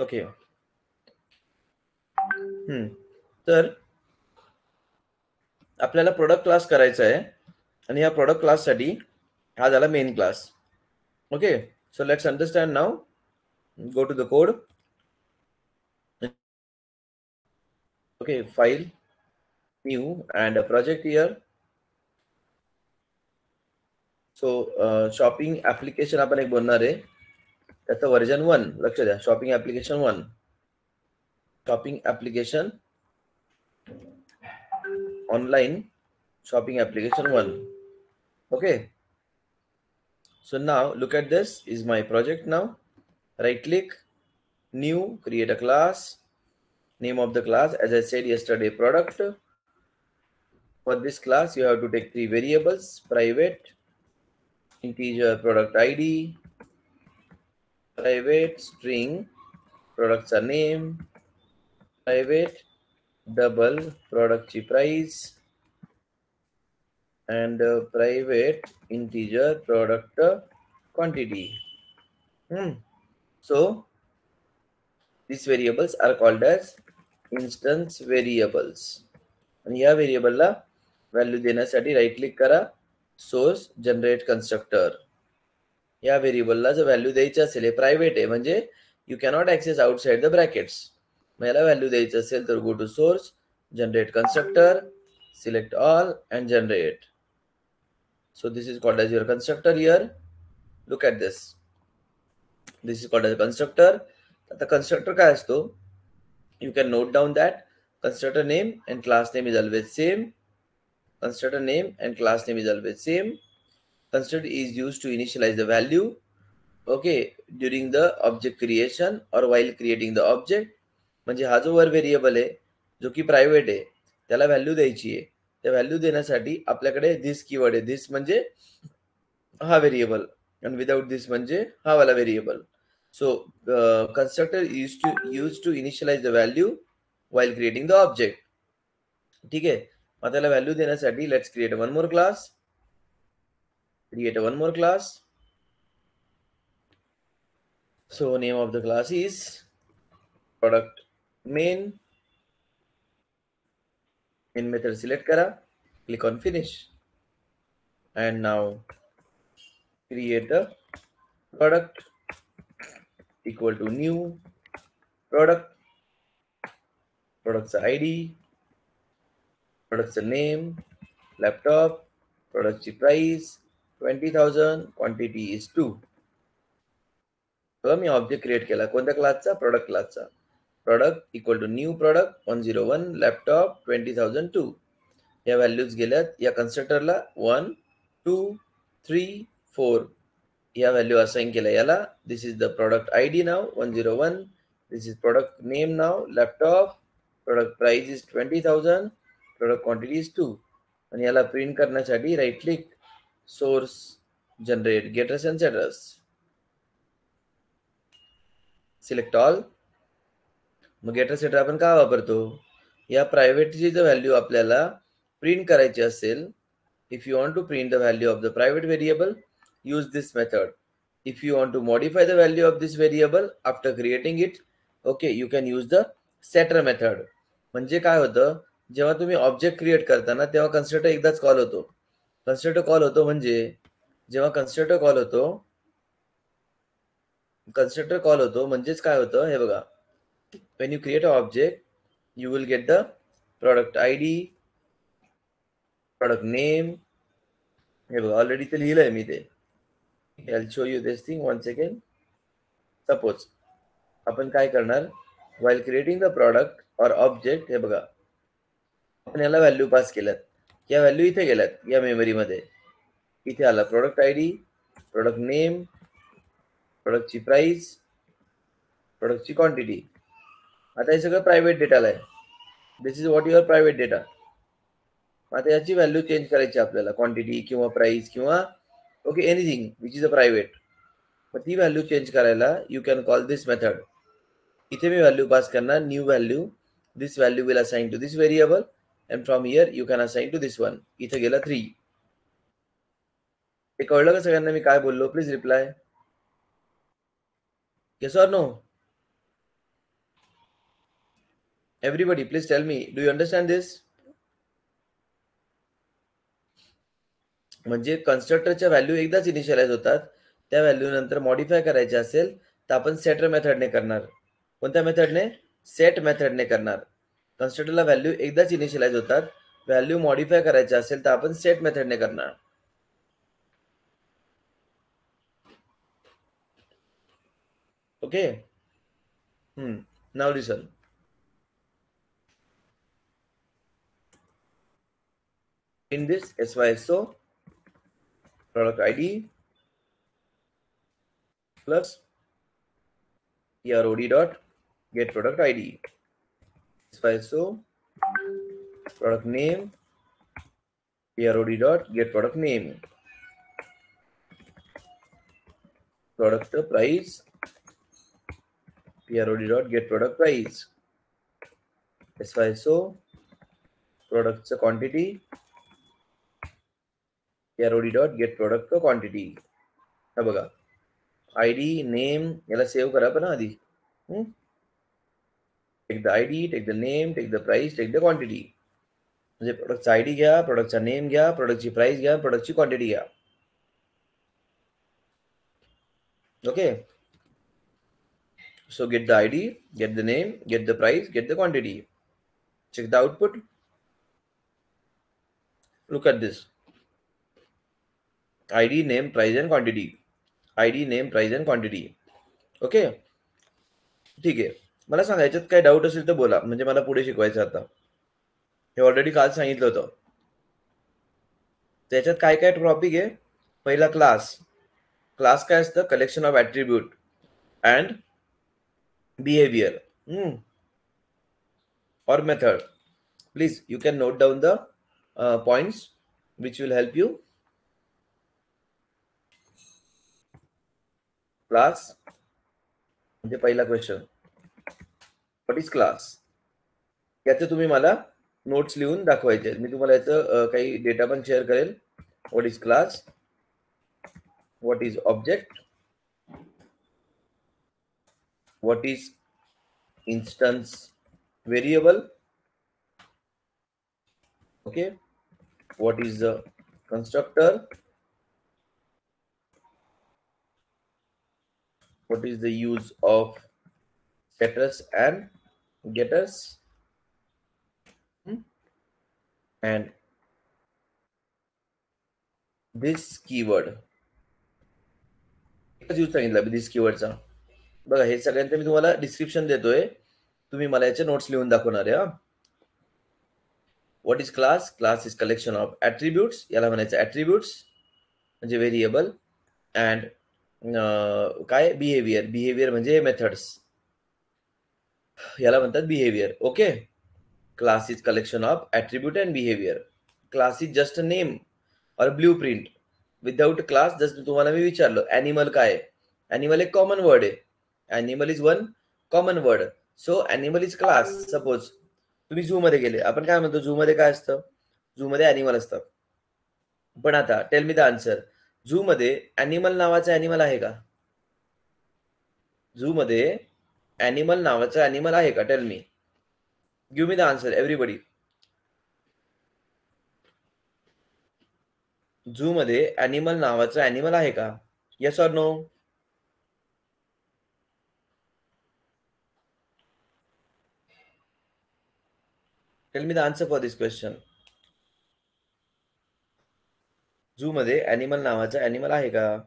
Okay. तर आपल्याला product class करायचा आहे आणि या प्रोडक्ट क्लाससाठी हा झाला main class. Okay, so let's understand now. Go to the code. Okay, file, new, and a project here. So shopping application आपण एक बनणार आहे, त्याचं व्हर्जन 1 लक्ष द्या. Shopping application 1, shopping application online, shopping application 1. Okay, so now look at this is my project. Now right click, new, create a class. Name of the class, as I said yesterday, product. For this class you have to take 3 variables: private, integer, product id, private string, product's name, private double product price, and private integer product quantity. So these variables are called as instance variables. आणि या व्हेरिएबलला value देण्यासाठी right click करा, source, generate constructor. या व्हेरिएबलला जर value द्यायची असेल, हे प्रायव्हेट आहे म्हणजे you cannot access outside the brackets. मग याला व्हॅल्यू द्यायचं असेल तर go to source, generate constructor, select all and generate. So this is called as your constructor here. Look at this. This is called as a constructor. आता constructor काय असतो? You can note down that constructor name and class name is always same. Constructor name and class name is always same. Constructor is used to initialize the value, okay, during the object creation or while creating the object. म्हणजे हा जो वर variable आहे जो की private आहे त्याला value द्यायची आहे. त्या व्हॅल्यू देण्यासाठी आपल्याकडे दिस कीवर्ड आहे. दिस म्हणजे हा व्हेरिएबल आणि विदाउट दिस म्हणजे हा वाला variable. So constructor use to initialize the value while creating the object. ठीक आहे, मग त्याला व्हॅल्यू देण्यासाठी let's create one more class. Create one more class. So name of the class is product main. In method select करा, click on finish, and now create a product equal to new product, product's ID, product's name, laptop, product's price 20,000, quantity is 2. तर मी object create केला कोणत्या क्लासचा? Product क्लासचा. Product equal to new product 101, laptop 20,002. या values गेल्यात या कन्स्ट्रक्टरला 1, 2, 3, 4 या value assign केल्या याला. This is the product I D नाव 101. दिस इज प्रोडक्ट नेम नाव laptop. Product price is 20,000. Product quantity is 2. आणि याला प्रिंट करण्यासाठी right click, source, generate get reference address, select all. मग गेट रेफरन्स ॲड्रेस आपण का वापरतो? या प्रायव्हेटची जर व्हॅल्यू आपल्याला प्रिंट करायची असेल, if you want to print the value of the private variable, use this method. If you want to modify the value of this variable after creating it, okay, you can use the setter method. म्हणजे काय होतं, जेव्हा तुम्ही object create करताना तेव्हा constructor एकदाच call होतो. Constructor call होतो म्हणजे जेव्हा कन्स्ट्रक्टर कॉल होतो, कन्स्ट्रक्टर कॉल होतो म्हणजेच काय होतं हे बघा. when you create an object, you will get the product ID, product name. हे बघा ऑलरेडी ते लिहिलंय मी ते. I'll show you this thing once again. Suppose आपण काय करणार, while creating the product or object, हे बघा आपण याला व्हॅल्यू पास केल्यात. या व्हॅल्यू इथे गेल्यात या मेमरीमध्ये. इथे आला प्रोडक्ट आयडी, प्रोडक्ट नेम, प्रोडक्टची प्राइस, प्रोडक्टची क्वांटिटी. आता हे सगळं प्रायव्हेट डेटाला आहे. This is what your private data. आता याची व्हॅल्यू चेंज करायची आपल्याला, क्वांटिटी किंवा प्राइस किंवा okay anything which is a private. मग ती व्हॅल्यू चेंज करायला you can call this method. इथे मी व्हॅल्यू पास करणार, new value. This value will assign to this variable and from here you can assign to this one. इथे गेला 3. हे कळलं का सगळ्यांना मी काय बोललो? Please reply, yes or no. Everybody, please tell me, do you understand this? म्हणजे कन्स्ट्रक्टरच्या व्हॅल्यू एकदाच इनिशियलाइज होतात, त्या व्हॅल्यू नंतर मॉडिफाय करायचे असेल तर आपण सेटर मेथडने करणार. कोणत्या मेथडने? सेट मेथडने करणार. कन्स्ट्रक्टरला व्हॅल्यू एकदाच इनिशियलाइज होतात, व्हॅल्यू मॉडिफाय करायचे असेल तर आपण सेट मेथडने करणार. Okay. Now listen. In this SYSO, product ID plus PROD dot get product ID. SYSO product name PROD dot get product name. Product price PROD dot get product price. SYSO product's quantity PROD dot get product quantity. हा बघा, ID name याला save करा पण आधी. Take the ID, take the name, take the price, take the quantity. म्हणजे प्रोडक्टचा ID घ्या, प्रोडक्टचा name घ्या, प्रोडक्टची प्राइस घ्या, प्रोडक्टची क्वांटिटी घ्या. Okay. So get the ID, get the name, get the price, get the quantity. Check the output. Look at this. ID, name, price and quantity. ID, name, price and quantity. Okay. ठीक आहे. मला सांगा, याच्यात काय doubt असेल तर बोला, म्हणजे मला पुढे शिकवायचं आता. हे ऑलरेडी काल सांगितलं होतं. त्याच्यात काय काय टॉपिक आहे? पहिला क्लास. क्लास काय असतं? Collection of attribute and behaviour or method. Please, you can note down the points which will help you. Class म्हणजे पहिला क्वेश्चन, व्हॉट इज क्लास? याचे तुम्ही मला नोट्स लिहून दाखवायचे. मी तुम्हाला याचं काही डेटा पण शेअर करेल. What is class, what is object, what is instance variable, okay, what is the constructor, what is the use of setters and getters, and this keyword. Use सांगितला दिस कीवर्डचा. बघा, हे सगळ्यांचं मी तुम्हाला डिस्क्रिप्शन देतोय, तुम्ही मला याचे नोट्स लिहून दाखवणार आहे. What is class? Class is collection of attributes. याला म्हणायचं ॲट्रिब्यूट्स म्हणजे व्हेरिएबल. अँड काय? बिहेवियर. बिहेवियर म्हणजे मेथड्स, याला म्हणतात behaviour. Okay. Class is collection of attribute and behaviour. Class is just a name or blueprint. Without class, just तुम्हाला मी विचारलं ॲनिमल काय? ॲनिमल एक कॉमन वर्ड आहे. Animal is one common word. So animal is class. Suppose तुम्ही zoo मध्ये गेले, आपण काय म्हणतो? झू मध्ये काय असतं? झू मध्ये ॲनिमल असतं. पण आता tell me the answer. Zoo मध्ये ॲनिमल नावाचा ॲनिमल आहे का? झू मध्ये ॲनिमल नावाचा ॲनिमल आहे का? Tell me. Give me the answer everybody. Zoo मध्ये ॲनिमल नावाचा ॲनिमल आहे का? Yes or no? Tell me the answer for this question. Zoo मध्ये ॲनिमल नावाचा ॲनिमल आहे का?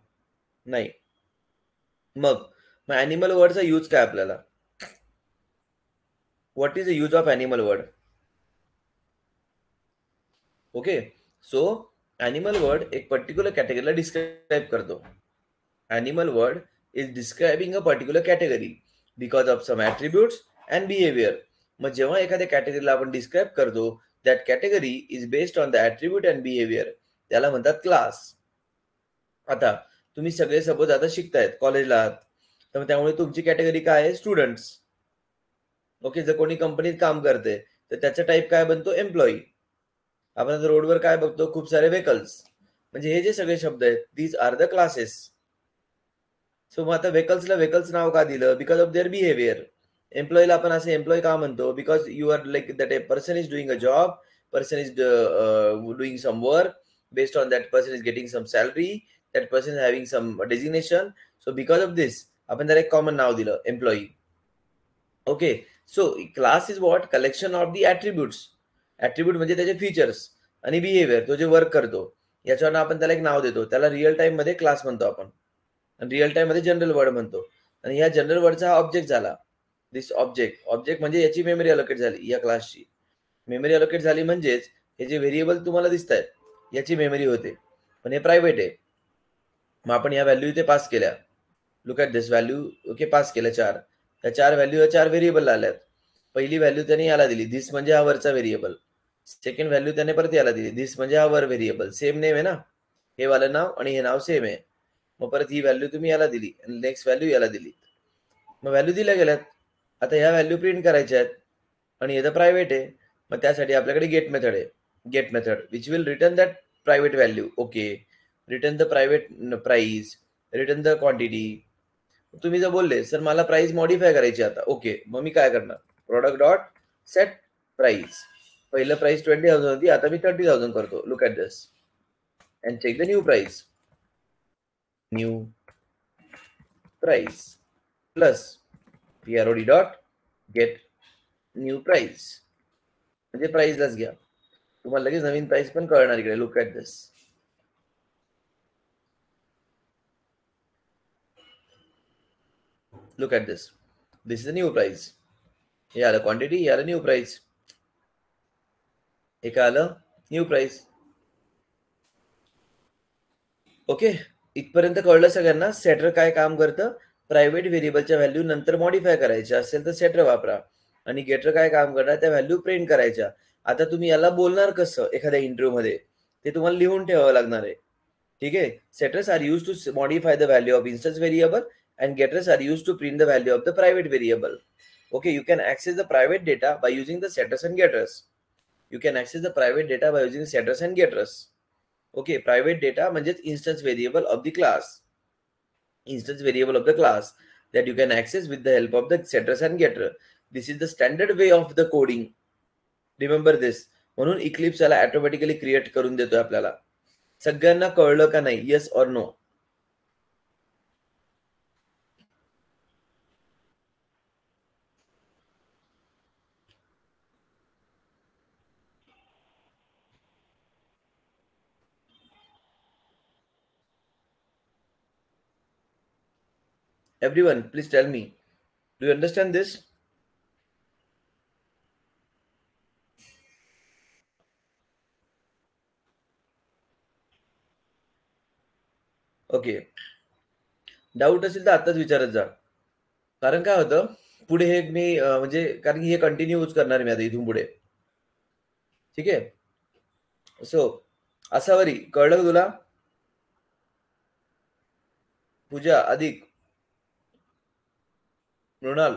नाही. मग ॲनिमल वर्डचा यूज काय आपल्याला? What is the use of animal वर्ड? ओके. सो ॲनिमल वर्ड एक पर्टिक्युलर कॅटेगरीला डिस्क्राईब करतो. Animal word is describing a particular category because of some attributes and behaviour. मग जेव्हा एखाद्या कॅटेगरीला आपण डिस्क्राईब करतो, that category is based on the attribute and behaviour, त्याला म्हणतात क्लास. आता तुम्ही सगळे सपोज आता शिकतायत, कॉलेजला आहात, तर त्यामुळे तुमची कॅटेगरी काय आहे? स्टुडंट्स. ओके. जर कोणी कंपनीत काम करते तर त्याचा टाईप काय बनतो? एम्प्लॉई. आपण आता रोडवर काय बघतो? खूप सारे व्हेकल्स. म्हणजे हे जे सगळे शब्द आहेत, these are the classes. So मग आता व्हेकल्सला व्हेकल्स नाव का दिलं? Because of their behaviour. एम्प्लॉईला आपण असं एम्प्लॉई का म्हणतो? Because you are like that a person is doing a job, person is doing some work, based on that person is getting some salary, that person is having some designation, so because of this आपण त्याला एक common नाव दिलं employee. Okay, so class is what? Collection of the attributes. Attribute म्हणजे त्याचे features आणि behaviour, तो जे वर्क करतो याच्यावर आपण त्याला एक नाव देतो, त्याला रिअल टाइम मध्ये क्लास म्हणतो आपण, आणि रिअल टाइम मध्ये जनरल वर्ड म्हणतो. आणि या जनरल वर्डचा हा ऑब्जेक्ट झाला. दिस ऑब्जेक्ट, ऑब्जेक्ट म्हणजे याची मेमरी अलोकेट झाली, या क्लासची मेमरी अलोकेट झाली, म्हणजेच हे जे व्हेरिएबल तुम्हाला दिसत आहेत याची मेमरी होते, पण हे प्रायव्हेट आहे. मग आपण या व्हॅल्यू इथे पास केल्या. Look at this value. Okay, pass केल्या 4. त्या 4 व्हॅल्यू या 4 व्हेरिएबल आल्यात. पहिली व्हॅल्यू त्याने याला दिली, दिस म्हणजे हा वरचा व्हेरिएबल. सेकंड व्हॅल्यू त्याने परत याला दिली, दिस म्हणजे हा वर व्हेरिएबल. सेम नेम आहे ना, हे वालं नाव आणि हे नाव सेम आहे. मग परत ही व्हॅल्यू तुम्ही याला दिली आणि नेक्स्ट व्हॅल्यू याला दिली. मग व्हॅल्यू दिल्या गेल्यात. आता ह्या व्हॅल्यू प्रिंट करायच्या आहेत आणि हे तर प्रायव्हेट आहे. मग त्यासाठी आपल्याकडे गेट मेथड आहे. Get method which will return that private value. Okay, return the private price, return the quantity. तुम्ही जर बोलले सर मला प्राइस मॉडिफाय करायची आता, ओके, मग मी काय करणार? Product dot set price. पहिलं प्राइस 20,000 होती, आता मी 30,000 करतो. Look at this and check the new price. New price plus PROD dot get new price, म्हणजे प्राइसलाच घ्या. तुम्हाला लगेच नवीन प्राइस पण कळणार इकडे. Look at this. Look at this. This is a new price. हे आलं क्वांटिटी, हे आलं न्यू प्राइस. हे काय आलं? New price. ओके, इथपर्यंत कळलं सगळ्यांना? सेटर काय काम करतं? प्रायव्हेट व्हेरिएबलच्या व्हॅल्यू नंतर मॉडिफाय करायच्या असेल तर सेटर वापरा, आणि गेटर काय काम करणार? त्या व्हॅल्यू प्रिंट करायच्या. आता तुम्ही याला बोलणार कसं एखाद्या इंटरव्ह्यू मध्ये, ते तुम्हाला लिहून ठेवावं लागणार आहे. ठीक आहे. Setters are use to modify the value of instance variable and getters are use to print the value of the private variable. Okay, you can access the private data by using the setters and getters. You can access the private data by using setters and getters. Okay, private data म्हणजे instance variable of the class. Instance variable of the class that you can access with the help of the setters and getter. This is the standard way of the coding. Remember this. म्हणून Eclipse याला automatically create करून देतोय आपल्याला. सगळ्यांना कळलं का नाही? Yes or no? Everyone, please tell me. Do you understand this? Okay, doubt असेल तर आताच विचारत जा. कारण काय होतं, पुढे हे मी म्हणजे कारण की हे कंटिन्यू यूज करणार मी आता इथून पुढे. ठीक आहे. सो असावरी कळलं का तुला? पूजा, अधिक, मृणाल,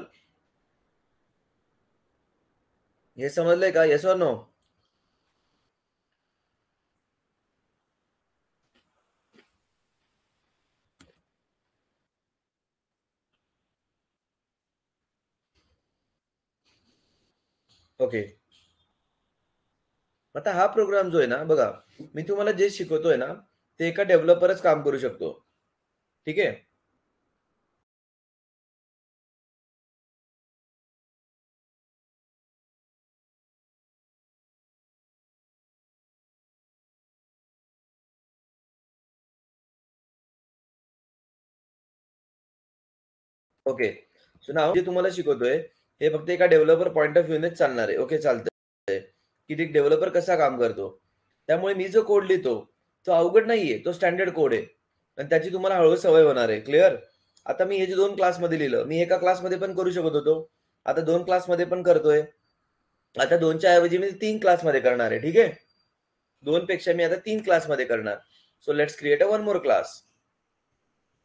हे समजलंय का? Yes or no? ओके. आता हा प्रोग्राम जो आहे ना, बघा मी तुम्हाला जे शिकवतोय ना, ते एका डेव्हलपरच काम करू शकतो. ठीक आहे. ओके, सो नाव जे तुम्हाला शिकवतोय हे फक्त एका डेव्हलपर पॉईंट ऑफ व्ह्यूनेच चालणार आहे. ओके, चालतंय की एक डेव्हलपर कसा काम करतो. त्यामुळे मी जो कोड लिहितो तो अवघड नाहीये, तो स्टँडर्ड कोड आहे आणि त्याची तुम्हाला हळूहळू सवय होणार आहे. क्लिअर? आता मी हे जे 2 क्लासमध्ये लिहिलं, मी एका क्लासमध्ये पण करू शकत होतो, आता 2 क्लासमध्ये पण करतोय. आता 2च्या ऐवजी मी 3 क्लासमध्ये करणार आहे. ठीक आहे, 2 पेक्षा मी आता 3 क्लासमध्ये करणार. So let's create a one more class.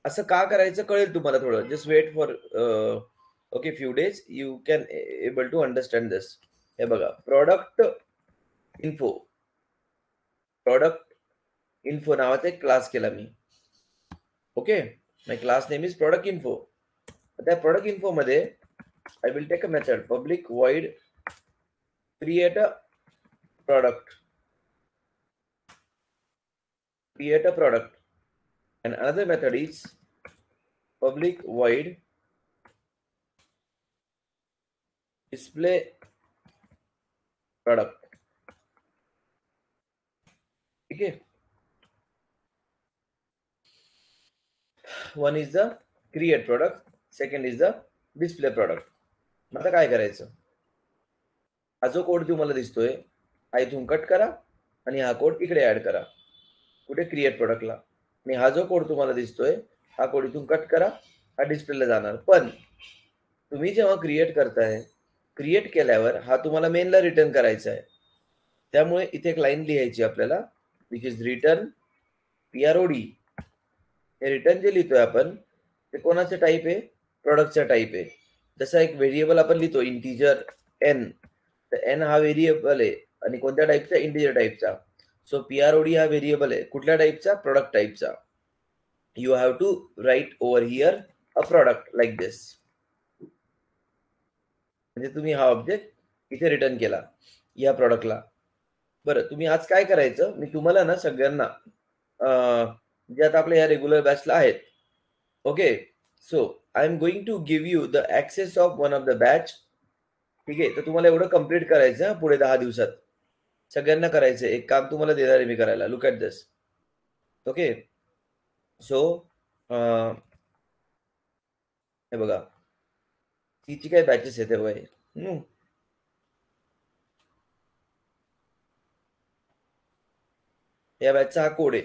असं का करायचं कळेल तुम्हाला थोडं. Just wait for okay few days, you can able to understand this. हे बघा, प्रॉडक्ट इन्फो, प्रॉडक्ट इन्फो नावाचा एक क्लास केला मी. Okay, my class name is product info. त्या प्रॉडक्ट इन्फो मध्ये I will take a method public void create a product, and another method is public void display product. Okay, one is the create product, second is the display product. आता काय करायचं, हा जो code तुम्हाला दिसतोय हा इथून कट करा आणि हा कोड इकडे ऍड करा कुठे क्रिएट प्रोडक्टला, आणि हा जो कोड तुम्हाला दिसतोय हा कोड इथून कट करा, हा डिस्प्लेला जाणार. पण तुम्ही जेव्हा क्रिएट करताय, क्रिएट केल्यावर हा तुम्हाला मेनला रिटर्न करायचा आहे. त्यामुळे इथे एक लाईन लिहायची आपल्याला, विच इज रिटर्न PROD. हे रिटर्न जे लिहितोय आपण ते कोणाचं टाईप आहे, प्रोडक्टचा टाईप आहे. जसा एक व्हेरिएबल आपण लिहितो इंटिजर n, तर n हा व्हेरिएबल आहे आणि कोणत्या टाईपचा, इंटिजर टाईपचा. सो PROD हा व्हेरिएबल आहे कुठल्या टाईपचा, प्रोडक्ट टाईपचा. You have to write over here a product like this. म्हणजे तुम्ही हा ऑब्जेक्ट इथे रिटर्न केला या प्रोडक्टला. बरं, तुम्ही आज काय करायचं, मी तुम्हाला ना सगळ्यांना जे आता आपल्या या रेग्युलर बॅचला आहेत, okay, so I am going to give you the access of one of the batch. ठीक आहे, तर तुम्हाला एवढं कम्प्लीट करायचं पुढे 10 दिवसात, सगळ्यांना करायचं. एक काम तुम्हाला देणार आहे मी करायला. Look at this. Okay, so हे बघा, तिची काय बॅचेस आहेत हे. या बॅचचा हा कोड आहे.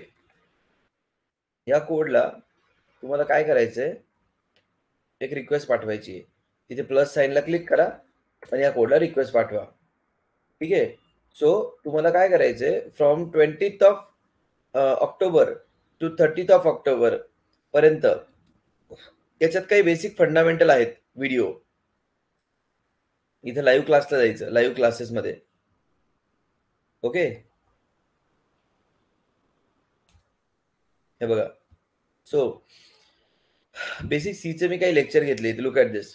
या कोडला तुम्हाला काय करायचंय, एक रिक्वेस्ट पाठवायची आहे. तिथे प्लस साईनला क्लिक करा आणि या कोडला रिक्वेस्ट पाठवा. ठीक आहे, सो तुम्हाला काय करायचंय, from 20th of October to 30th of October पर्यंत याच्यात काही बेसिक फंडामेंटल आहेत व्हिडिओ. इथे लाईव्ह क्लासला जायचं, लाईव्ह क्लासेसमध्ये. ओके, हे बघा, सो बेसिक सीचे मी काही लेक्चर घेतले. Look at this.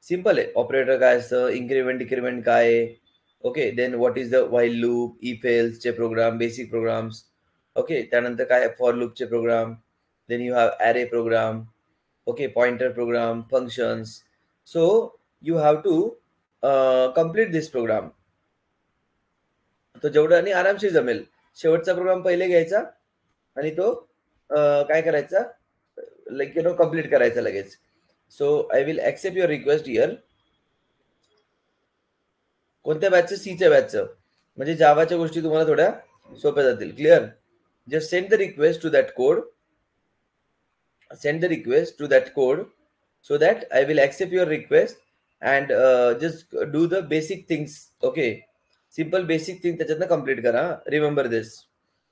सिंपल आहे. ऑपरेटर काय असतं, इन्क्रिमेंट डिक्रिमेंट काय आहे, okay, then what is the while loop, if एल्सचे प्रोग्राम, बेसिक प्रोग्राम्स. ओके, त्यानंतर काय फॉर लूपचे program, then you have array program, okay, pointer program, functions. So you have to complete this program. तो जेवढं आणि आरामशीर जमेल. शेवटचा प्रोग्राम पहिले घ्यायचा आणि तो काय करायचा, लाईक यू नो कम्प्लीट करायचा लगेच. So I will accept your request here. कोणत्या बॅचचं, सीच्या बॅचचं, म्हणजे जावाच्या गोष्टी तुम्हाला थोड्या सोप्या जातील. Clear. Just send the request to that code, send the request to that code so that I will accept your request and just do the basic things. Okay, simple basic thing त्याच्यातनं complete करा. Remember दिस.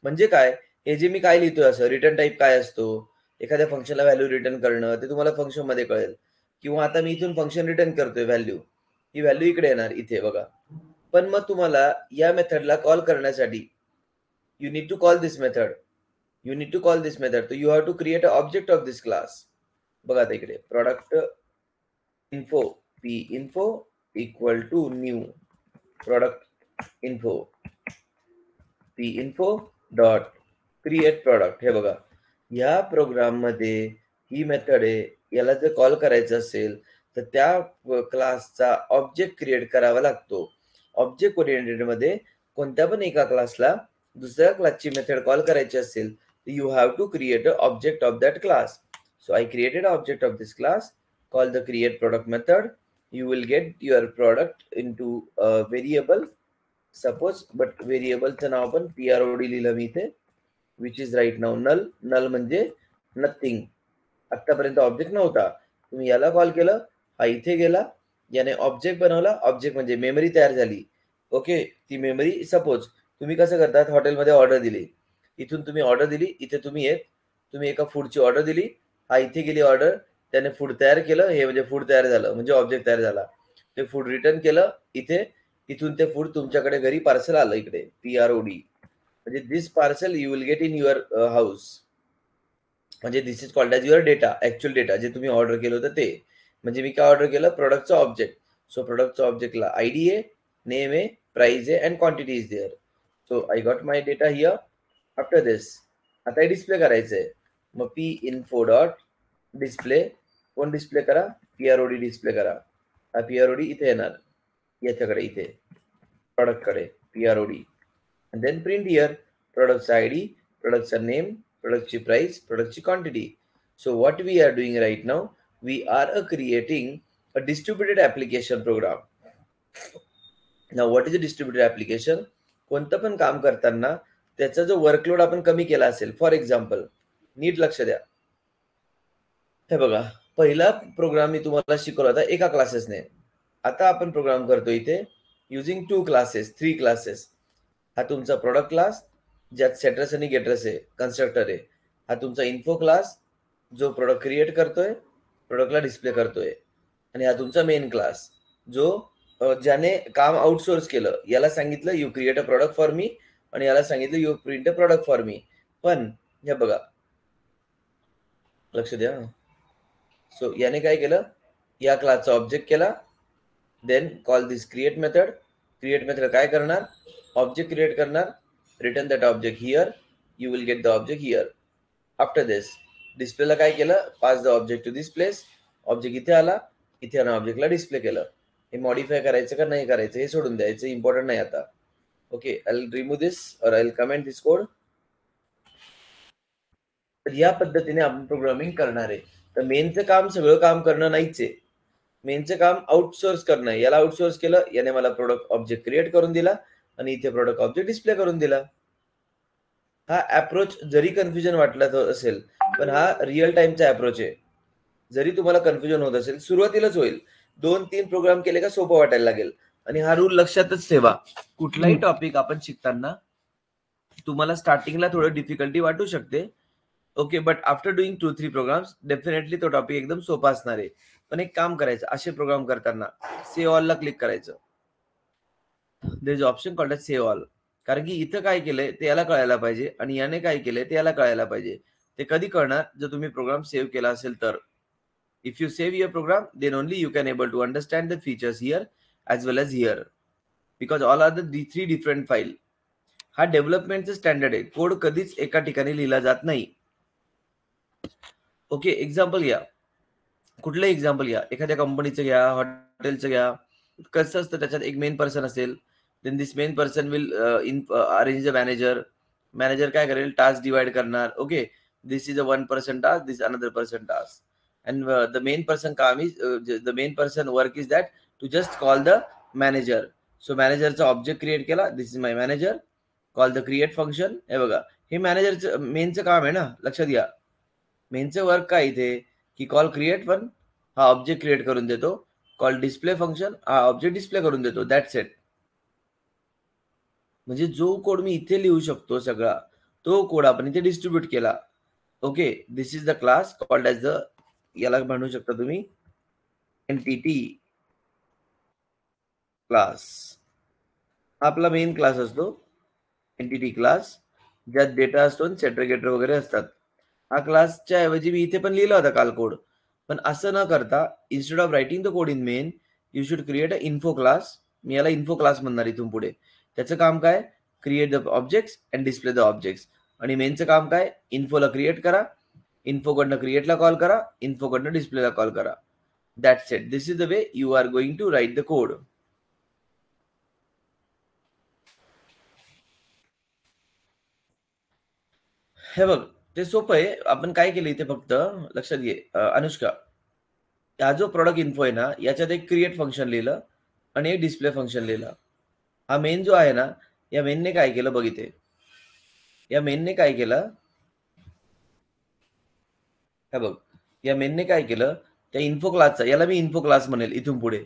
म्हणजे काय, हे जे मी काय लिहितोय असं, return type काय असतो, एखाद्या फंक्शनला व्हॅल्यू रिटर्न करणं, ते तुम्हाला फंक्शन मध्ये कळेल. किंवा आता मी इथून फंक्शन रिटर्न करतोय व्हॅल्यू, ही व्हॅल्यू इकडे येणार इथे बघा. पण मग तुम्हाला या मेथडला कॉल करण्यासाठी you need to call this method. You need to call this method. So you have to create an object of this class. बघा आता इकडे product info p info equal to new product info p info dot create product. हे बघा, या programme मध्ये ही method आहे. याला जर कॉल करायचं असेल तर त्या क्लासचा ऑब्जेक्ट क्रिएट करावा लागतो. ऑब्जेक्ट ओरिएंटेड मध्ये कोणत्या पण एका क्लासला दुसऱ्या क्लासची मेथड कॉल करायची असेल तर you have to create a object of that class. So I created object of this class, call the create product method. You will get your product into a variable, suppose, but variable चं नाव पण PROD लिहिलं मी इथे, which is right now null. null म्हणजे nothing. आतापर्यंत object नव्हता, तुम्ही याला call केलं, हा इथे गेला, याने ऑब्जेक्ट बनवला. ऑब्जेक्ट म्हणजे मेमरी तयार झाली. ओके, ती मेमरी, सपोज तुम्ही कसं करतात, हॉटेलमध्ये ऑर्डर दिली, इथून तुम्ही ऑर्डर दिली, इथे तुम्ही एका फूडची ऑर्डर दिली, हा इथे गेली ऑर्डर, त्याने फूड तयार केलं, हे म्हणजे फूड तयार झालं, म्हणजे ऑब्जेक्ट तयार झाला. ते फूड रिटर्न केलं इथे, इथून ते फूड तुमच्याकडे घरी पार्सल आलं इकडे, PROD. म्हणजे this parcel you will get in your house. म्हणजे this is called as your data, actual data जे तुम्ही ऑर्डर केलं होतं ते. म्हणजे मी काय ऑर्डर केलं, प्रोडक्टचं ऑब्जेक्ट. सो प्रोडक्टच्या ऑब्जेक्टला आयडी आहे, नेम आहे, प्राइस आहे and quantity is there. So I got my data here. After this आता हे डिस्प्ले करायचंय. मग पी इन्फो डॉट डिस्प्ले, कोण डिस्प्ले करा, PROD डिस्प्ले करा. हा PROD इथे येणार, याच्याकडे इथे प्रोडक्टकडे PROD. and then print here product's ID, product's name, product's price, product's quantity. So what we are doing right now, we are creating a distributed application program. Now what is a distributed application? कोणतं पण काम करताना त्याचा जो workload आपण कमी केला असेल, फॉर एक्झाम्पल नीट लक्ष द्या. हे बघा, पहिला प्रोग्राम मी तुम्हाला शिकवला होता एका क्लासेसने. आता आपण प्रोग्राम करतो इथे युजिंग 2 क्लासेस, 3 क्लासेस. हा तुमचा प्रोडक्ट क्लास ज्यात सेटर्स आणि गेटर्स आहे, कन्स्ट्रक्टर आहे. हा तुमचा इन्फो क्लास जो प्रोडक्ट क्रिएट करतोय, प्रोडक्टला डिस्प्ले करतोय. आणि हा तुमचा मेन क्लास जो ज्याने काम आउटसोर्स केलं, याला सांगितलं you create a product for me आणि याला सांगितलं you print a product for me. पण हे बघा, लक्ष द्या. सो याने काय केलं, या क्लासचा ऑब्जेक्ट केला, then call this create method. Create method काय करणार, ऑब्जेक्ट क्रिएट करणार, return that object here, you will get the object here. After this डिस्प्लेला काय केलं, pass the object to this place. Object इथे आला, इथे आणून ऑब्जेक्टला डिस्प्ले केलं. हे मॉडिफाय करायचं का नाही करायचं हे सोडून द्यायचं, इम्पॉर्टंट नाही आता. ओके, आय विल रिमूव्ह दिस और I will comment this code. तर या पद्धतीने आपण प्रोग्रामिंग करणार आहे. तर मेनचं काम सगळं काम करणं नाहीच आहे, मेनचं काम आउटसोर्स करणं. याला आउटसोर्स केलं, याने मला प्रोडक्ट ऑब्जेक्ट क्रिएट करून दिला आणि इथे प्रोडक्ट ऑब्जेक्ट डिस्प्ले करून दिला. हा अप्रोच जरी कन्फ्युजन वाटला असेल, पण हा रिअल टाइमचा अप्रोच आहे. जरी तुम्हाला कन्फ्युजन होत असेल, सुरुवातीलाच होईल. 2-3 प्रोग्राम केले का सोपं वाटायला लागेल. आणि हा रूल लक्षातच ठेवा, कुठलाही टॉपिक आपण शिकताना तुम्हाला स्टार्टिंगला थोडं डिफिकल्टी वाटू शकते. Okay, but after doing 2-3 programs definitely तो टॉपिक एकदम सोपा असणार आहे. पण एक काम करायचं, असे प्रोग्राम करताना सेव्ह ऑलला क्लिक करायचं. There is option called as save all. कारण की इथं काय केलंय ते याला कळायला पाहिजे आणि याने काय केलंय ते याला कळायला पाहिजे. ते कधी कळणार, जर तुम्ही प्रोग्राम सेव्ह केला असेल तर. If you save your program, then only you can able to understand the features here as well as here, because all are the three different file. हा डेव्हलपमेंटचा स्टँडर्ड आहे, कोड कधीच एका ठिकाणी लिहिला जात नाही. ओके, एक्झाम्पल घ्या, कुठलंही एक्झाम्पल घ्या, एखाद्या कंपनीचं घ्या, हॉटेलचं घ्या. कसं असतं, त्याच्यात एक मेन पर्सन असेल, then this main person will arrange the manager. Manager काय करेल, टास्क डिवाइड करणार. Okay, this is a 1% task, this another person task. And the main person काम is the main person work is that to just call the manager. So managerचा object create केला, this is my manager, call the create function. हे बघा, हे मॅनेजरचं मेनचं काम आहे ना, लक्षात घ्या. मेनचं वर्क काय इथे, की कॉल क्रिएट वन, हा ऑब्जेक्ट क्रिएट करून देतो. कॉल डिस्प्ले फंक्शन, हा ऑब्जेक्ट डिस्प्ले करून देतो. That's it. म्हणजे जो कोड मी इथे लिहू शकतो सगळा, तो कोड आपण इथे डिस्ट्रीब्यूट केला. Okay, this is the class called as the, याला म्हणू शकता तुम्ही एंटिटी क्लास. आपला मेन क्लास असतो एंटिटी क्लास, ज्यात डेटा असतो आणि सेटरगेटर वगैरे असतात. हा क्लासच्या ऐवजी मी इथे पण लिहिला होता काल कोड, पण असं न करता instead of writing the code in main, you should create a info class. मी याला इन्फो क्लास म्हणणार इथून पुढे. त्याचं काम काय, create the objects and display the objects. आणि मेनचं काम काय, इन्फोला क्रिएट करा, इन्फोकडनं क्रिएटला कॉल करा, इन्फोकडनं डिस्प्लेला कॉल करा. That's it. This is the way you are going to write the code. हे बघ, ते सोपं आहे. आपण काय केलं इथे फक्त लक्षात घे अनुष्का, हा जो प्रोडक्ट इन्फो आहे ना, याच्यात एक क्रिएट फंक्शन लिहिलं आणि एक डिस्प्ले फंक्शन लिहिलं. हा मेन जो आहे ना, या मेनने काय केलं बघ इथे, या मेनने काय केलं, हे बघ, या मेनने काय केलं, त्या इन्फो क्लासचा, याला मी इन्फो क्लास म्हणेल इथून पुढे.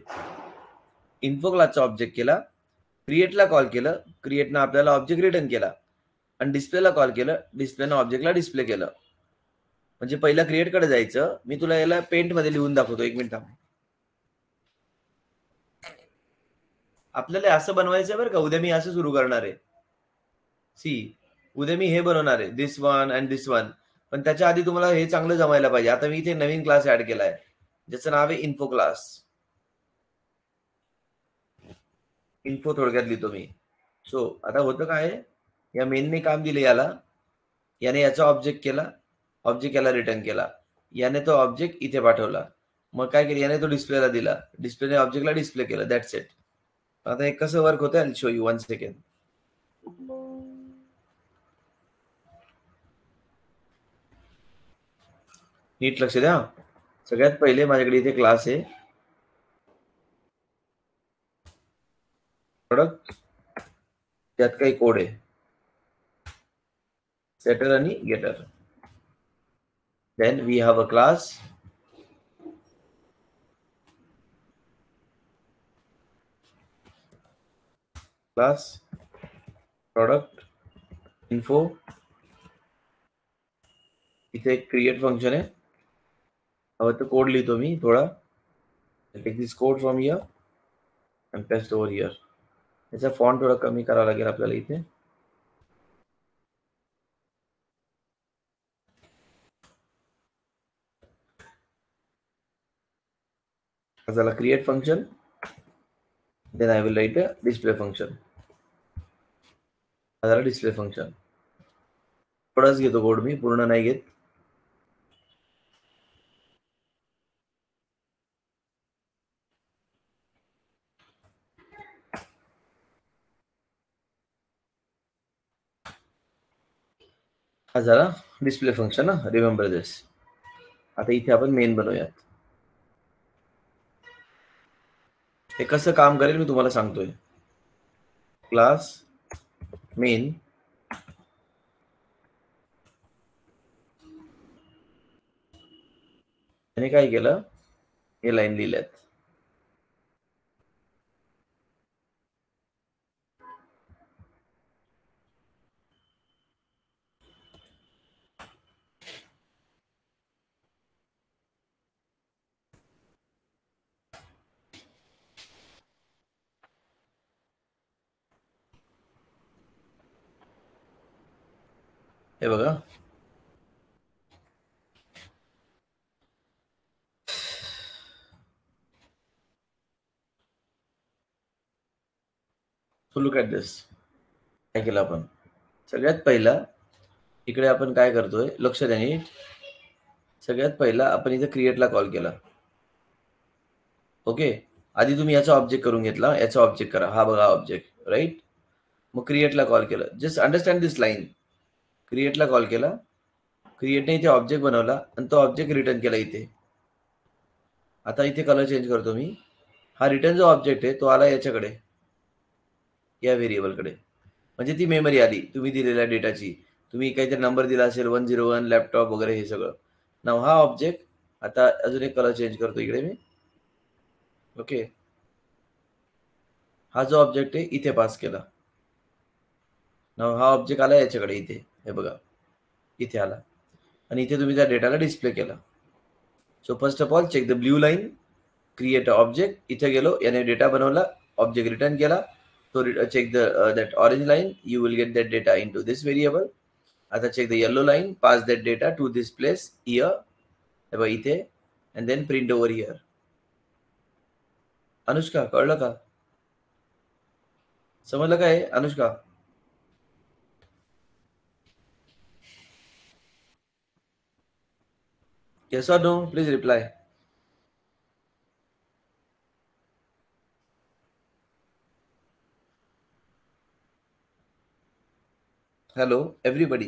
इन्फो क्लासचा ऑब्जेक्ट केला, क्रिएटला कॉल केलं, क्रिएटनं आपल्याला ऑब्जेक्ट रिटर्न केला, आणि डिस्प्लेला कॉल केलं, डिस्प्लेनं ऑब्जेक्टला डिस्प्ले केलं. म्हणजे पहिला क्रिएटकडे जायचं. मी तुला याला पेंटमध्ये लिहून दाखवतो, 1 मिनिट. आपल्याला असं बनवायचं बरं का, उद्या मी असं सुरू करणार आहे. सी, उद्या मी हे बनवणार आहे, दिस वन अँड दिस वन. पण त्याच्या आधी तुम्हाला हे चांगलं जमायला पाहिजे. आता मी इथे नवीन क्लास ऍड केलाय. ज्याचं नाव आहे इन्फो क्लास. इन्फो थोडक्यात लिहितो मी. सो आता होतं काय, या मेनने काम दिले याने याचा ऑब्जेक्ट केला, ऑब्जेक्ट याला रिटर्न केला, याने तो ऑब्जेक्ट इथे पाठवला, मग काय केलं याने तो डिस्प्लेला दिला, डिस्प्लेने ऑब्जेक्टला डिस्प्ले केलं. That's it. आता हे कसं वर्क होतं आय शो यू 1 सेकंड. नीट लक्ष द्या. सगळ्यात पहिले माझ्याकडे इथे क्लास आहे प्रोडक्ट, त्यात काही कोड आहे सेटर आणि getter. Then we have a class product info. इथे एक क्रिएट फंक्शन आहे. हवं तर कोड लिहितो मी थोडा. Take this code from here and paste over here. याचा फॉन्ट थोडा कमी करावा लागेल आपल्याला इथे. झाला create function. Then I will write a display function. झाला डिस्प्ले फंक्शन. थोडाच घेतो कोड मी, पूर्ण नाही घेत. हा झाला डिस्प्ले फंक्शन ना, रिमेंबर दिस. आता इथे आपण मेन बनवूयात. हे कसं काम करेल मी तुम्हाला सांगतोय. क्लास मेन, त्याने काय केलं, हे लाईन लिहिल्यात. हे बघा, सो लुक ॲट दिस. काय केलं आपण, सगळ्यात पहिला इकडे आपण काय करतोय लक्ष द्या नीट. सगळ्यात पहिला आपण इथे क्रिएटला कॉल केला. ओके, आधी तुम्ही याचा ऑब्जेक्ट करून घेतला, याचा ऑब्जेक्ट करा, हा बघा ऑब्जेक्ट, राईट. मग क्रिएटला कॉल केलं. जस्ट अंडरस्टँड दिस लाईन. क्रिएटला कॉल केला, क्रिएटने इथे ऑब्जेक्ट बनवला आणि तो ऑब्जेक्ट रिटर्न केला इथे. आता इथे कलर चेंज करतो मी. हा रिटर्न जो ऑब्जेक्ट आहे तो आला याच्याकडे, या व्हेरिएबलकडे. म्हणजे ती मेमरी आली तुम्ही दिलेल्या डेटाची. तुम्ही काहीतरी नंबर दिला असेल 101 लॅपटॉप वगैरे हे सगळं. नाव हा ऑब्जेक्ट. आता अजून एक कलर चेंज करतो इकडे मी. ओके, हा जो ऑब्जेक्ट आहे इथे पास केला. नाव हा ऑब्जेक्ट आला याच्याकडे इथे, हे बघा इथे आला आणि इथे तुम्ही त्या डेटाला डिस्प्ले केला. So first of all check the blue line, create object. इथे गेलो, याने डेटा बनवला, ऑब्जेक्ट रिटर्न केला. तो check the that orange line, you will get that data into this variable. आता check the yellow line, pass that data to this place here, इथे, and then print over here. Anushka कळलं का, समजलं काय Anushka? Yes or no, please reply. Hello everybody.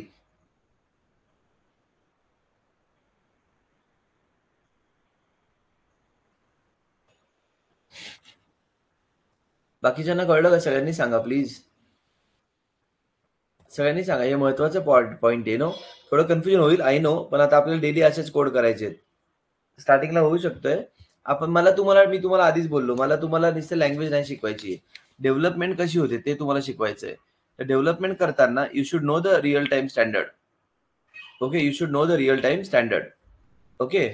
बाकीच्यांना कळलं का? सगळ्यांनी सांगा प्लीज. सगळ्यांनी सांगा, हे महत्वाचं पॉईंट आहे. नो, थोडं कन्फ्युजन होईल आय नो, पण आता आपल्याला डेली असेच कोड करायचे. स्टार्टिंगला होऊ शकतोय. मी तुम्हाला आधीच बोललो, मला तुम्हाला नुसतं लँग्वेज नाही शिकवायची, डेव्हलपमेंट कशी होते ते तुम्हाला शिकवायचंय. तर डेव्हलपमेंट करताना you should know the real time standard. Okay, you should know the real time standard. Okay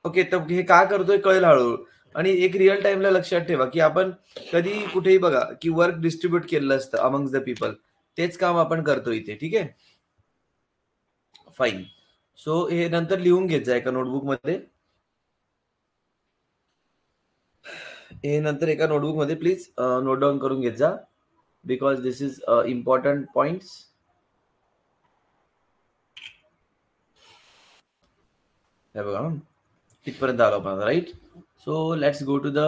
okay, तर हे का करतोय कळेल हळूहळू. आणि एक रिअल टाइमला लक्षात ठेवा की आपण कधी कुठेही बघा की वर्क डिस्ट्रीब्यूट केलेलं असतं अमंग्स द पीपल. तेच काम आपण करतो इथे. ठीक आहे, फाईन. सो हे नंतर लिहून घेत जा एका नोटबुक मध्ये. हे नंतर एका नोटबुक मध्ये प्लीज नोट डाऊन करून घेत जा, because this is important points. हे बघा इथपर्यंत आलो आपण, right. So let's go to the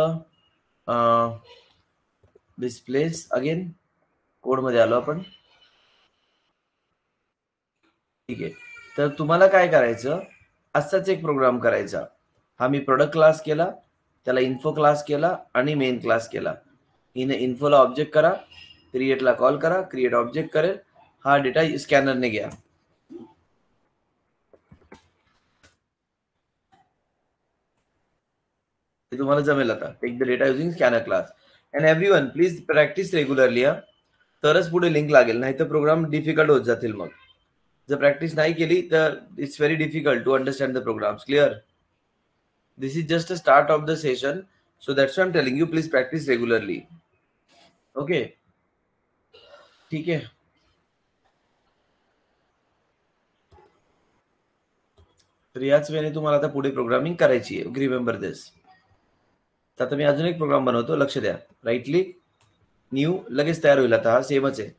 this place again. Code मध्ये आलो आपण. ठीक आहे, तर तुम्हाला काय करायचं, असाच एक प्रोग्राम करायचा. हा मी प्रोडक्ट क्लास केला, त्याला इन्फो क्लास केला आणि मेन क्लास केला. हिने इन्फोला ऑब्जेक्ट करा, क्रिएटला कॉल करा, क्रिएट ऑब्जेक्ट करेल, हा डेटा स्कॅनरने घ्या. हे तुम्हाला जमेल आता. Take the data using scanner class. And everyone please practice regularly, हा, तरच पुढे लिंक लागेल, नाही तर प्रोग्राम डिफिकल्ट होत जातील. मग जर प्रॅक्टिस नाही केली तर it's very difficult to understand the programs. Clear? This is just a start of the session, so that's why I'm telling you, please practice regularly. Okay, ठीक आहे. तर याच वेळेने तुम्हाला आता पुढे प्रोग्रामिंग करायची आहे. रिमेंबर दिस. तर आता मी अजून एक प्रोग्राम बनवतो, लक्ष द्या. राईट क्लिक, न्यू, लगेच तयार होईल. आता हा सेमच आहे.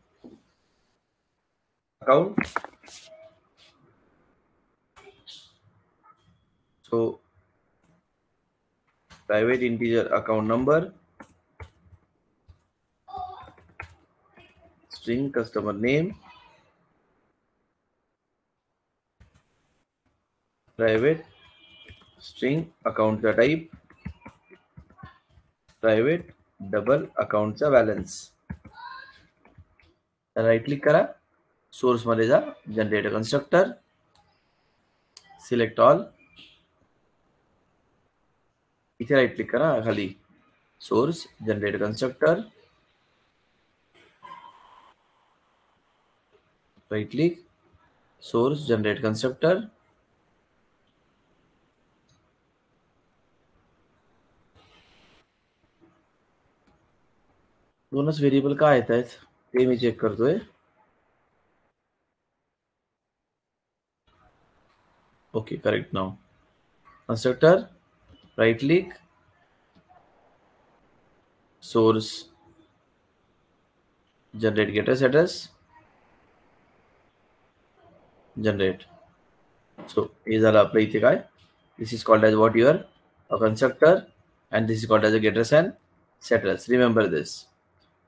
Account, so private integer account number, string customer name, private string अकाउंटचा टाईप, प्रायव्हेट डबल अकाउंटचा बॅलन्स. राईट क्लिक करा, सोर्स मध्ये जा, जनरेट कन्स्ट्रक्टर, सिलेक्ट ऑल. इथे राईट क्लिक करा, खाली source, generate constructor, right click, source, generate constructor. दोनच variable का येत आहेत ते मी चेक करतोय. Okay, correct. नाव constructor, right click, source, generate getters address, generate. So हे झालं आपलं इथे काय. दिस is called as what your a constructor and this is called as a getters and setters. Remember this.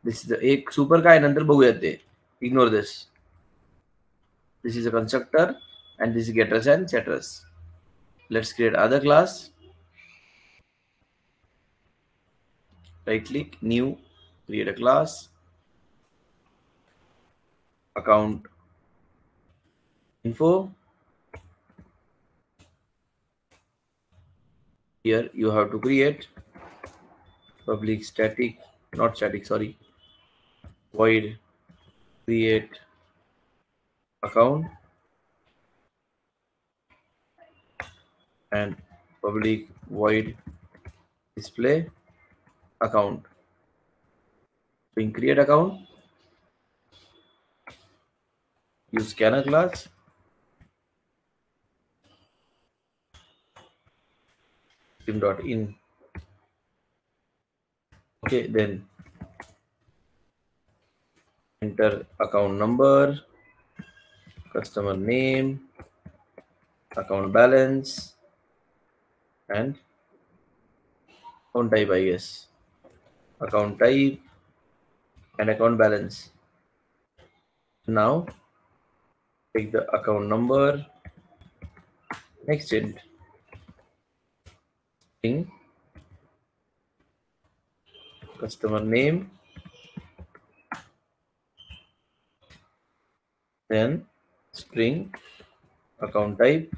This is एक super काय नंतर बघूयात ते. Ignore this. This is a constructor and this is getters and setters. Let's create other class. Right click, new, create a class, account info. Here you have to create public static, not static, sorry, void create account and public void display account. So in create account, use scanner class, sim.in. Okay, then enter account number, customer name, account balance, and account type, I guess. Account type and account balance. Now take the account number, next int string customer name, then string account type.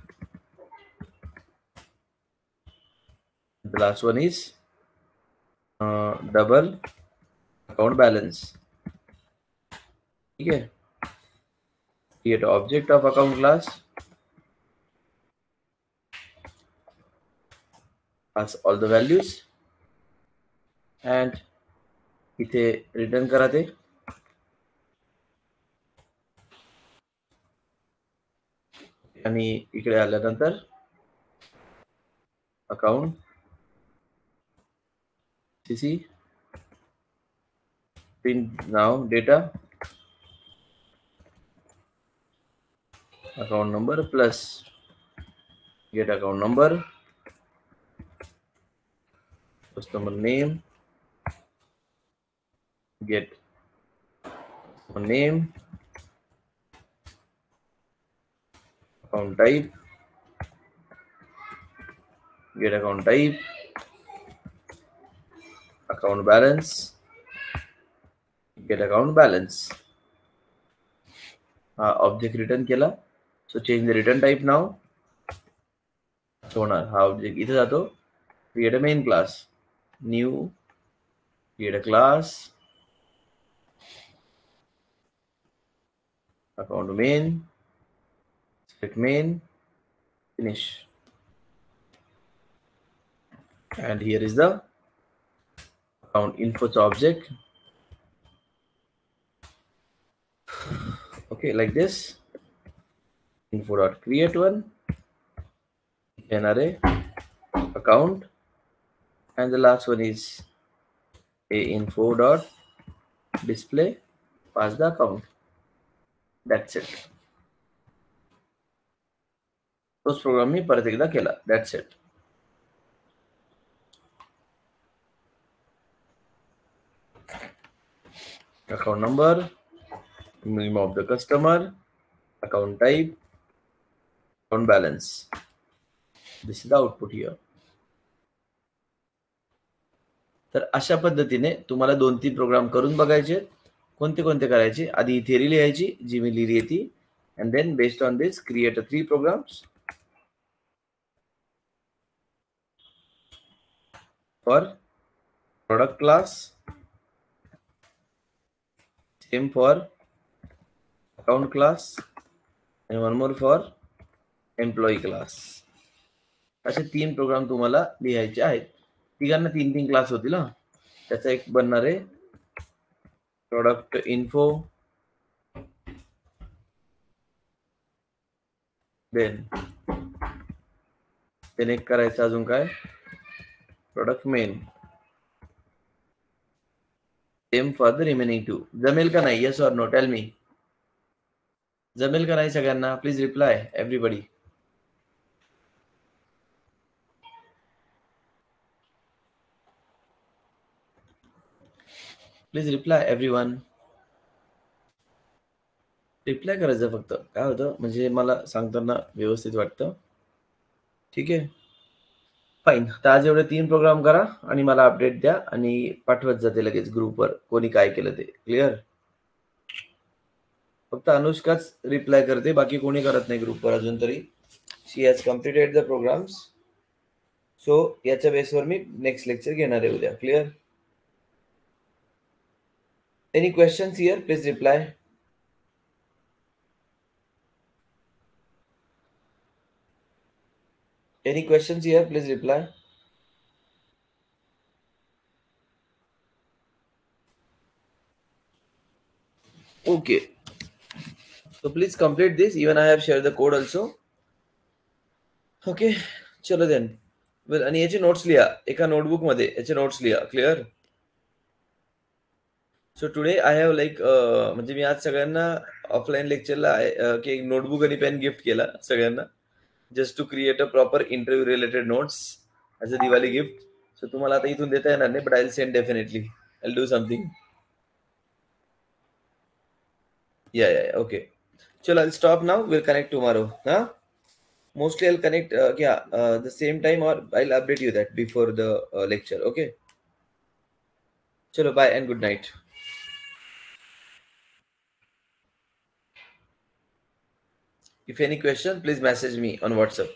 The last one is double account balance. Okay. Create object of account class, pass all the values and इथे return करा ते. आणि इकडे आल्यानंतर account CC print now data account number plus get account number, customer name, get customer name, account type, get account type, account balance, get account balance. Object return केला, so change the return type now. होणार हा object इथे जातो, create a main class, new, create a class, account main, select main, finish, and here is the account info object. Okay, like this, info dot create one, an array account, and the last one is a info dot display, pass the account. That's it. तोच programme मी परत एकदा केला. That's it. Account number, name of the customer, account type, account balance. This is the output here. तर अशा पद्धतीने तुम्हाला 2-3 programme करून बघायचे. कोणते कोणते करायचे, आधी थेरी लिहायची जी मी लिहिली ती, and then based on this create 3 programs for product class, same for account class, and one more for employee class. असे 3 प्रोग्राम तुम्हाला लिहायचे आहेत. तिघांना 3-3 क्लास होतील. त्याचा एक बनणार आहे प्रोडक्ट इन्फो, देन एक करायचं अजून काय, product main. Same for the remaining 2. जमेल का नाही? Yes or no, tell me. जमेल का नाही सगळ्यांना? Please reply everybody. Please reply everyone. Reply करायचं फक्त, काय होतं म्हणजे मला सांगताना व्यवस्थित वाटतं. ठीक आहे, फाईन. तर आज एवढे 3 प्रोग्राम करा आणि मला अपडेट द्या आणि पाठवत जाते लगेच ग्रुपवर कोणी काय केलं ते. क्लिअर? फक्त अनुष्काच रिप्लाय करते, बाकी कोणी करत नाही ग्रुपवर अजून तरी. She has completed the programs. So याच्या बेसवर मी नेक्स्ट लेक्चर घेणार आहे उद्या. Clear? Any questions here? Please reply. Any questions here? Please reply. Okay. So please complete this. Even I have shared the code also. Okay. चलो then. Well, आणि याचे notes लिहा एका नोटबुक मध्ये. याचे नोट्स लिहा. Clear? So today I have like म्हणजे मी आज सगळ्यांना ऑफलाईन लेक्चरला की एक नोटबुक आणि पेन गिफ्ट केला सगळ्यांना, just to create a proper interview related notes as a Diwali gift. So तुम्हाला आता इथून देता येणार नाही, but I will send definitely. I will do something. Yeah. Okay. Chalo, I'll stop now. We'll connect tomorrow. Huh? Mostly I'll connect the same time, or I'll update you that before the lecture. Okay. Chalo, bye and good night. If any question, please message me on WhatsApp.